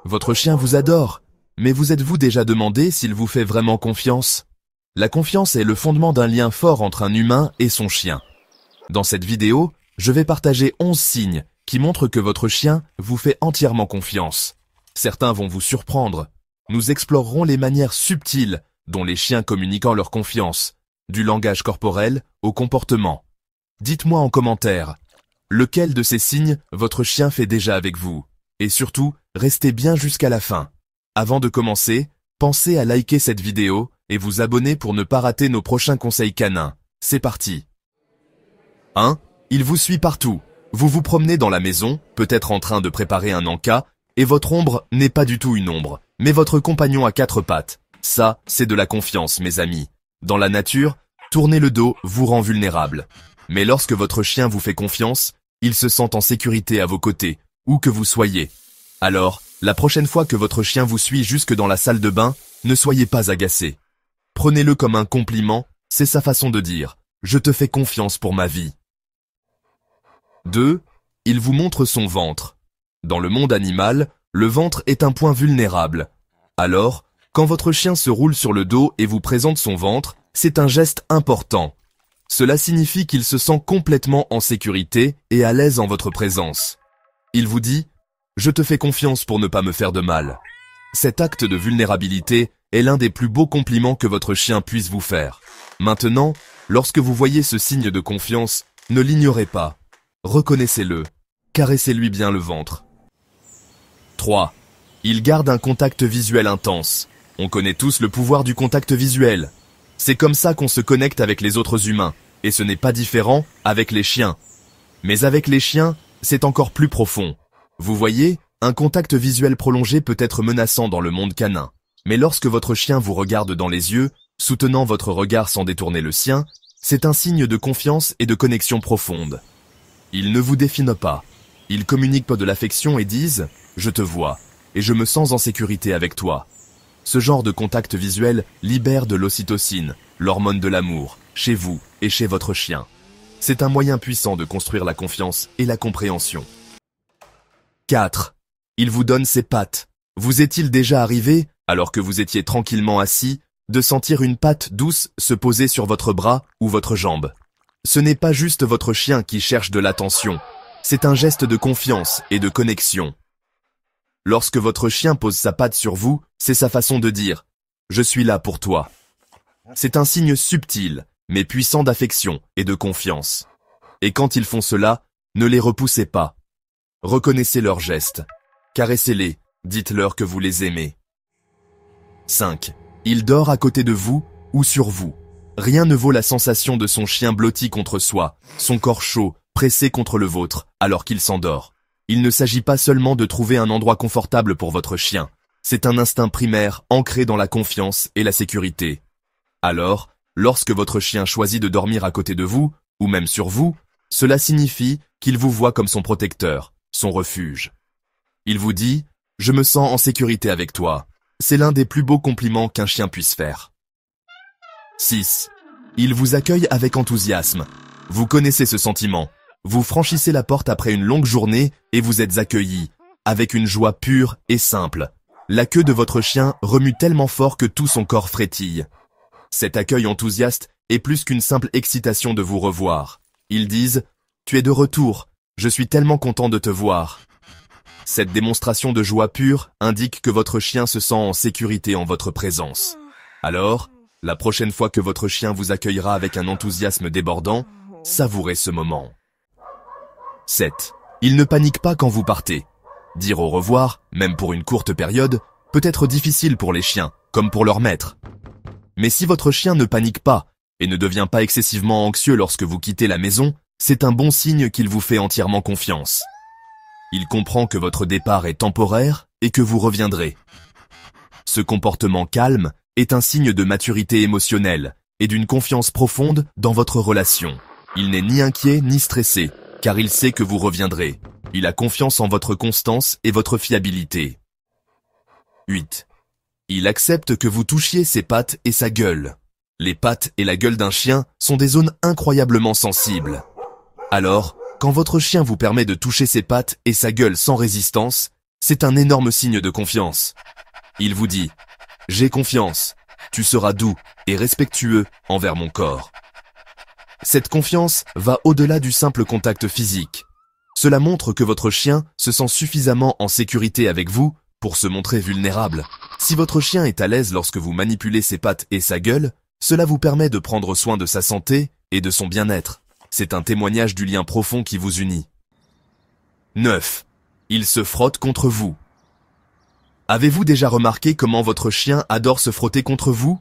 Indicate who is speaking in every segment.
Speaker 1: Votre chien vous adore, mais vous êtes-vous déjà demandé s'il vous fait vraiment confiance? La confiance est le fondement d'un lien fort entre un humain et son chien. Dans cette vidéo, je vais partager 11 signes qui montrent que votre chien vous fait entièrement confiance. Certains vont vous surprendre. Nous explorerons les manières subtiles dont les chiens communiquent leur confiance, du langage corporel au comportement. Dites-moi en commentaire, lequel de ces signes votre chien fait déjà avec vous? Et surtout, restez bien jusqu'à la fin. Avant de commencer, pensez à liker cette vidéo et vous abonner pour ne pas rater nos prochains conseils canins. C'est parti. 1. Il vous suit partout. Vous vous promenez dans la maison, peut-être en train de préparer un encas, et votre ombre n'est pas du tout une ombre, mais votre compagnon à 4 pattes. Ça, c'est de la confiance, mes amis. Dans la nature, tourner le dos vous rend vulnérable. Mais lorsque votre chien vous fait confiance, il se sent en sécurité à vos côtés, où que vous soyez. Alors, la prochaine fois que votre chien vous suit jusque dans la salle de bain, ne soyez pas agacé. Prenez-le comme un compliment, c'est sa façon de dire « Je te fais confiance pour ma vie ». 2. Il vous montre son ventre. Dans le monde animal, le ventre est un point vulnérable. Alors, quand votre chien se roule sur le dos et vous présente son ventre, c'est un geste important. Cela signifie qu'il se sent complètement en sécurité et à l'aise en votre présence. Il vous dit « Je te fais confiance pour ne pas me faire de mal ». Cet acte de vulnérabilité est l'un des plus beaux compliments que votre chien puisse vous faire. Maintenant, lorsque vous voyez ce signe de confiance, ne l'ignorez pas. Reconnaissez-le. Caressez-lui bien le ventre. 3. Il garde un contact visuel intense. On connaît tous le pouvoir du contact visuel. C'est comme ça qu'on se connecte avec les autres humains, et ce n'est pas différent avec les chiens. Mais avec les chiens, c'est encore plus profond. Vous voyez, un contact visuel prolongé peut être menaçant dans le monde canin. Mais lorsque votre chien vous regarde dans les yeux, soutenant votre regard sans détourner le sien, c'est un signe de confiance et de connexion profonde. Ils ne vous définissent pas. Ils communiquent de l'affection et disent « Je te vois, et je me sens en sécurité avec toi ». Ce genre de contact visuel libère de l'ocytocine, l'hormone de l'amour, chez vous et chez votre chien. C'est un moyen puissant de construire la confiance et la compréhension. 4. Il vous donne ses pattes. Vous est-il déjà arrivé, alors que vous étiez tranquillement assis, de sentir une patte douce se poser sur votre bras ou votre jambe? Ce n'est pas juste votre chien qui cherche de l'attention, c'est un geste de confiance et de connexion. Lorsque votre chien pose sa patte sur vous, c'est sa façon de dire « Je suis là pour toi ». C'est un signe subtil, mais puissant d'affection et de confiance. Et quand ils font cela, ne les repoussez pas. Reconnaissez leurs gestes. Caressez-les, dites-leur que vous les aimez. 5. Il dort à côté de vous ou sur vous. Rien ne vaut la sensation de son chien blotti contre soi, son corps chaud, pressé contre le vôtre, alors qu'il s'endort. Il ne s'agit pas seulement de trouver un endroit confortable pour votre chien. C'est un instinct primaire ancré dans la confiance et la sécurité. Alors, lorsque votre chien choisit de dormir à côté de vous, ou même sur vous, cela signifie qu'il vous voit comme son protecteur, son refuge. Il vous dit « Je me sens en sécurité avec toi ». C'est l'un des plus beaux compliments qu'un chien puisse faire. 6. Il vous accueille avec enthousiasme. Vous connaissez ce sentiment. Vous franchissez la porte après une longue journée et vous êtes accueilli, avec une joie pure et simple. La queue de votre chien remue tellement fort que tout son corps frétille. Cet accueil enthousiaste est plus qu'une simple excitation de vous revoir. Ils disent « Tu es de retour, je suis tellement content de te voir ». Cette démonstration de joie pure indique que votre chien se sent en sécurité en votre présence. Alors, la prochaine fois que votre chien vous accueillera avec un enthousiasme débordant, savourez ce moment. 7. Il ne panique pas quand vous partez. Dire au revoir, même pour une courte période, peut être difficile pour les chiens, comme pour leur maître. Mais si votre chien ne panique pas et ne devient pas excessivement anxieux lorsque vous quittez la maison, c'est un bon signe qu'il vous fait entièrement confiance. Il comprend que votre départ est temporaire et que vous reviendrez. Ce comportement calme est un signe de maturité émotionnelle et d'une confiance profonde dans votre relation. Il n'est ni inquiet ni stressé, car il sait que vous reviendrez. Il a confiance en votre constance et votre fiabilité. 8. Il accepte que vous touchiez ses pattes et sa gueule. Les pattes et la gueule d'un chien sont des zones incroyablement sensibles. Alors, quand votre chien vous permet de toucher ses pattes et sa gueule sans résistance, C'est un énorme signe de confiance. Il vous dit « J'ai confiance, tu seras doux et respectueux envers mon corps ». Cette confiance va au-delà du simple contact physique. Cela montre que votre chien se sent suffisamment en sécurité avec vous pour se montrer vulnérable. Si votre chien est à l'aise lorsque vous manipulez ses pattes et sa gueule, cela vous permet de prendre soin de sa santé et de son bien-être. C'est un témoignage du lien profond qui vous unit. 9. Il se frotte contre vous. Avez-vous déjà remarqué comment votre chien adore se frotter contre vous?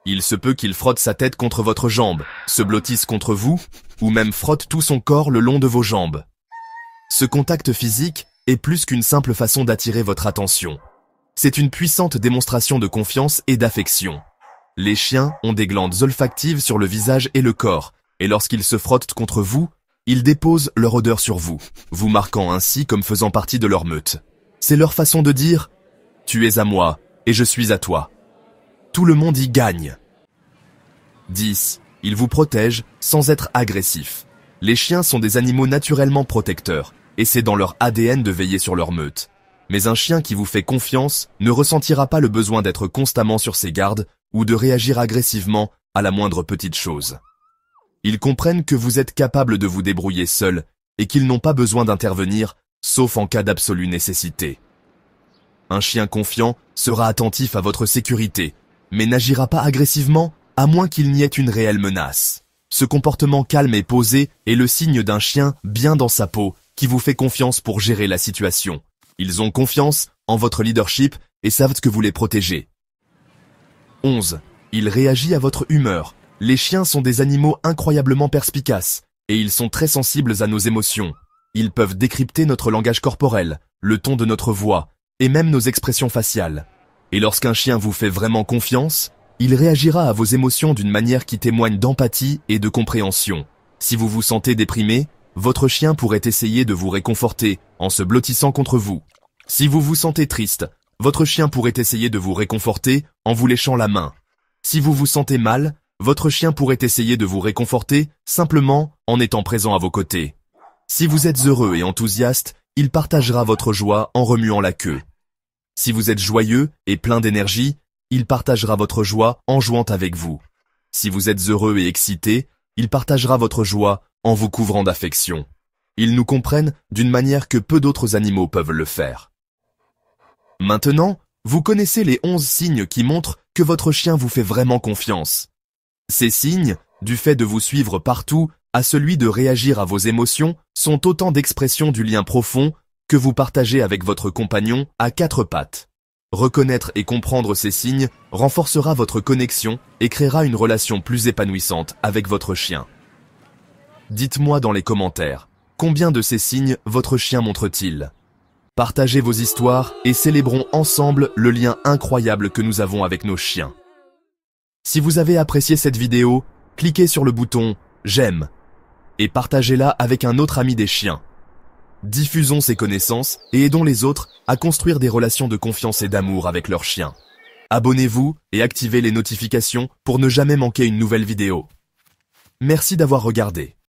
Speaker 1: Il se peut qu'il frotte sa tête contre votre jambe, se blottisse contre vous, ou même frotte tout son corps le long de vos jambes. Ce contact physique est plus qu'une simple façon d'attirer votre attention. C'est une puissante démonstration de confiance et d'affection. Les chiens ont des glandes olfactives sur le visage et le corps, et lorsqu'ils se frottent contre vous, ils déposent leur odeur sur vous, vous marquant ainsi comme faisant partie de leur meute. C'est leur façon de dire « Tu es à moi et je suis à toi ». Tout le monde y gagne. 10. Ils vous protègent sans être agressifs. Les chiens sont des animaux naturellement protecteurs, et c'est dans leur ADN de veiller sur leur meute. Mais un chien qui vous fait confiance ne ressentira pas le besoin d'être constamment sur ses gardes ou de réagir agressivement à la moindre petite chose. Ils comprennent que vous êtes capable de vous débrouiller seul et qu'ils n'ont pas besoin d'intervenir, sauf en cas d'absolue nécessité. Un chien confiant sera attentif à votre sécurité, mais n'agira pas agressivement à moins qu'il n'y ait une réelle menace. Ce comportement calme et posé est le signe d'un chien bien dans sa peau qui vous fait confiance pour gérer la situation. Ils ont confiance en votre leadership et savent que vous les protégez. 11. Il réagit à votre humeur. Les chiens sont des animaux incroyablement perspicaces et ils sont très sensibles à nos émotions. Ils peuvent décrypter notre langage corporel, le ton de notre voix et même nos expressions faciales. Et lorsqu'un chien vous fait vraiment confiance, il réagira à vos émotions d'une manière qui témoigne d'empathie et de compréhension. Si vous vous sentez déprimé, votre chien pourrait essayer de vous réconforter en se blottissant contre vous. Si vous vous sentez triste, votre chien pourrait essayer de vous réconforter en vous léchant la main. Si vous vous sentez mal, votre chien pourrait essayer de vous réconforter simplement en étant présent à vos côtés. Si vous êtes heureux et enthousiaste, il partagera votre joie en remuant la queue. Si vous êtes joyeux et plein d'énergie, il partagera votre joie en jouant avec vous. Si vous êtes heureux et excité, il partagera votre joie en vous couvrant d'affection. Ils nous comprennent d'une manière que peu d'autres animaux peuvent le faire. Maintenant, vous connaissez les 11 signes qui montrent que votre chien vous fait vraiment confiance. Ces signes, du fait de vous suivre partout, à celui de réagir à vos émotions, sont autant d'expressions du lien profond que vous partagez avec votre compagnon à 4 pattes. Reconnaître et comprendre ces signes renforcera votre connexion et créera une relation plus épanouissante avec votre chien. Dites-moi dans les commentaires, combien de ces signes votre chien montre-t-il? Partagez vos histoires et célébrons ensemble le lien incroyable que nous avons avec nos chiens. Si vous avez apprécié cette vidéo, cliquez sur le bouton « J'aime » et partagez-la avec un autre ami des chiens. Diffusons ces connaissances et aidons les autres à construire des relations de confiance et d'amour avec leurs chiens. Abonnez-vous et activez les notifications pour ne jamais manquer une nouvelle vidéo. Merci d'avoir regardé.